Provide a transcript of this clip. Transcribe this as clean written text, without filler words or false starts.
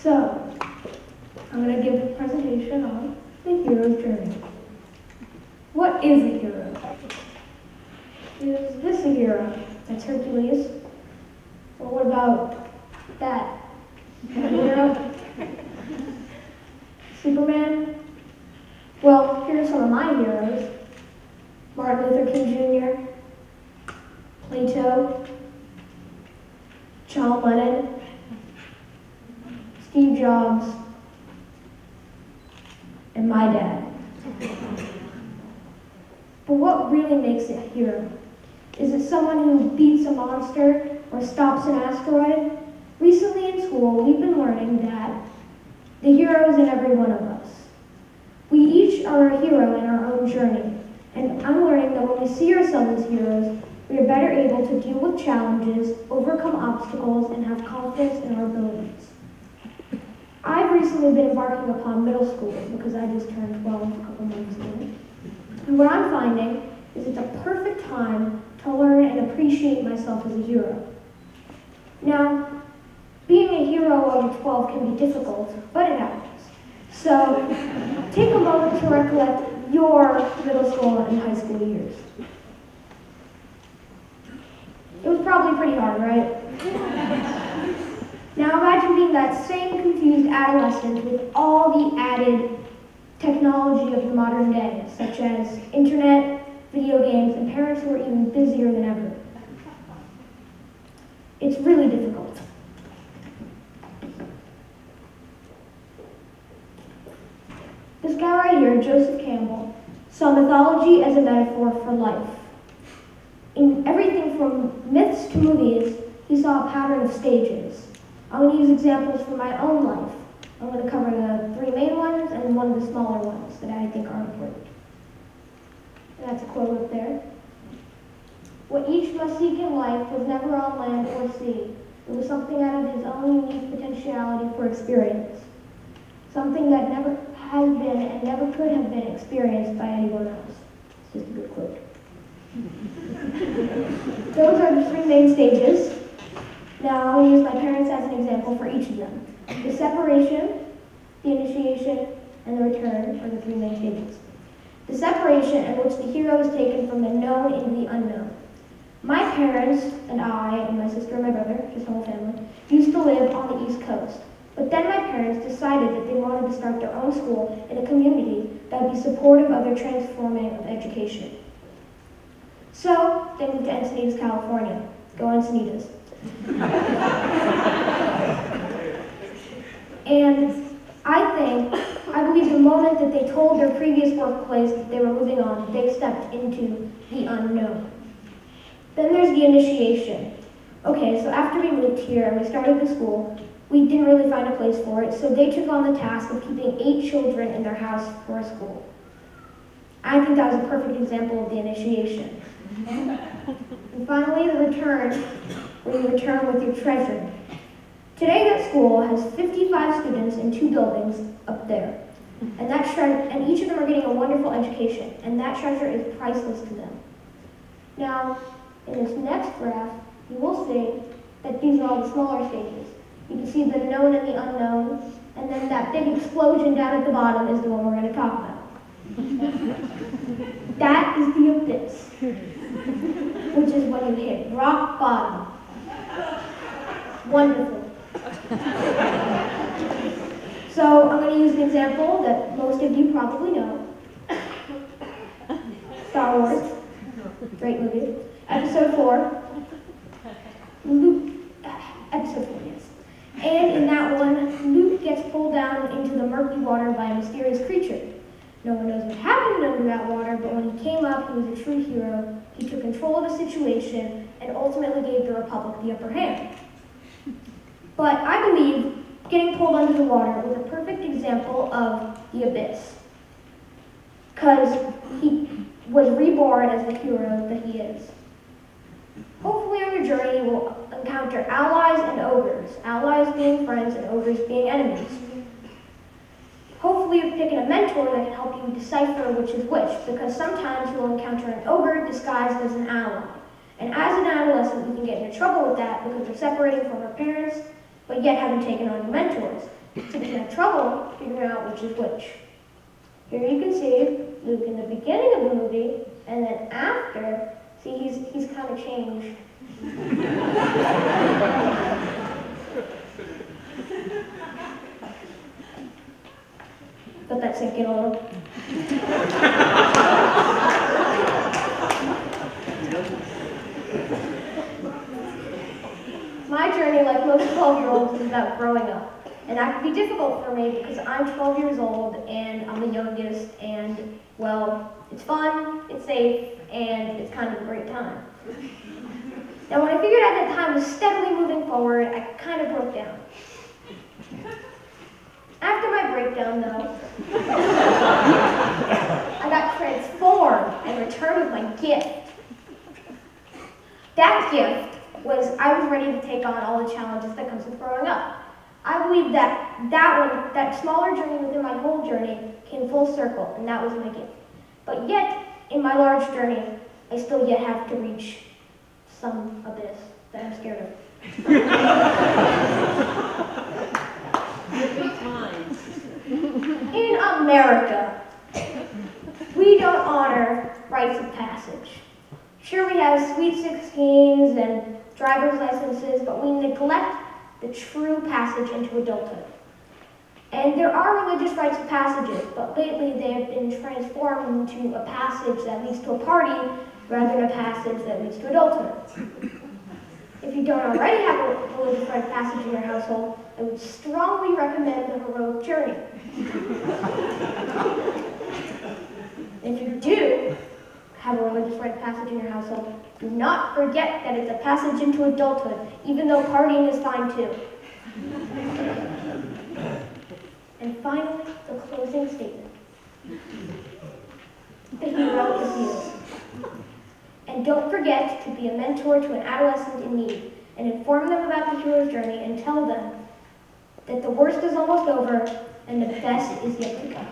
So, I'm going to give a presentation on the hero's journey. What is a hero? Is this a hero? That's Hercules. Or what about that? A hero? Superman? Well, here are some of my heroes. Martin Luther King Jr., Plato, John Lennon, Steve Jobs, and my dad. But what really makes it a hero? Is it someone who beats a monster or stops an asteroid? Recently in school, we've been learning that the hero is in every one of us. We each are a hero in our own journey, and I'm learning that when we see ourselves as heroes, we are better able to deal with challenges, overcome obstacles, and have confidence in our abilities. I've recently been embarking upon middle school because I just turned 12 a couple months ago. And what I'm finding is it's a perfect time to learn and appreciate myself as a hero. Now, being a hero over 12 can be difficult, but it happens. So, take a moment to recollect your middle school and high school years. It was probably pretty hard, right? Now imagine being that same confused adolescent with all the added technology of the modern day, such as internet, video games, and parents who are even busier than ever. It's really difficult. This guy right here, Joseph Campbell, saw mythology as a metaphor for life. In everything from myths to movies, he saw a pattern of stages. I'm going to use examples from my own life. I'm going to cover the 3 main ones and one of the smaller ones that I think are important. And that's a quote up there. What each must seek in life was never on land or sea. It was something out of his own unique potentiality for experience. Something that never has been and never could have been experienced by anyone else. It's just a good quote. Those are the 3 main stages. Now, I'm going to use my parents as an example for each of them. The separation, the initiation, and the return are the 3 main stages. The separation, in which the hero is taken from the known into the unknown. My parents and I, and my sister and my brother, just the whole family, used to live on the East Coast. But then my parents decided that they wanted to start their own school in a community that would be supportive of their transforming of education. So, they moved to Encinitas, California. Go Encinitas. And I believe the moment that they told their previous workplace that they were moving on, they stepped into the unknown. Then there's the initiation. Okay, so after we moved here and we started the school, we didn't really find a place for it, so they took on the task of keeping 8 children in their house for a school. I think that was a perfect example of the initiation. And finally, the return, where you return with your treasure. Today, that school has 55 students in 2 buildings up there. And each of them are getting a wonderful education, and that treasure is priceless to them. Now, in this next graph, you will see that these are all the smaller stages. You can see the known and the unknown, and then that big explosion down at the bottom is the one we're going to talk about. That is the abyss, which is when you hit rock bottom. Wonderful. So I'm going to use an example that most of you probably know. Star Wars, great movie. Episode 4. Episode 4, yes. And in that one, Luke gets pulled down into the murky water by a mysterious creature. No one knows what happened under that water, but when he came up, he was a true hero. He took control of the situation and ultimately gave the Republic the upper hand. But I believe getting pulled under the water was a perfect example of the abyss, because he was reborn as the hero that he is. Hopefully on your journey you will encounter allies and ogres, allies being friends and ogres being enemies. Hopefully you're picking a mentor that can help you decipher which is which, because sometimes you'll encounter an ogre disguised as an ally. And as an adolescent, you can get into trouble with that because you're separating from your parents, but yet haven't taken on your mentors. So they have trouble figuring out which is which. Here you can see Luke in the beginning of the movie, and then after, see he's kind of changed. Let that sink in a little. My journey, like most 12-year-olds, is about growing up. And that can be difficult for me because I'm 12 years old and I'm the youngest, and, well, it's fun, it's safe, and it's kind of a great time. Now, when I figured out that time was steadily moving forward, I kind of broke down. After my breakdown, though, I got transformed and returned with my gift. That gift was I was ready to take on all the challenges that comes with growing up. I believe that smaller journey within my whole journey came full circle, and that was my gift. But yet, in my large journey, I still yet have to reach some abyss that I'm scared of. In America, we don't honor rites of passage. Sure, we have sweet 16s and driver's licenses, but we neglect the true passage into adulthood. And there are religious rites of passages, but lately they have been transformed into a passage that leads to a party rather than a passage that leads to adulthood. If you don't already have a religious rite of passage in your household, I would strongly recommend the heroic journey. If you do have a religious rite of passage in your household, do not forget that it's a passage into adulthood, even though partying is fine too. And finally, the closing statement. The hero is you. And don't forget to be a mentor to an adolescent in need, and inform them about the hero's journey and tell them that the worst is almost over and the best is yet to come.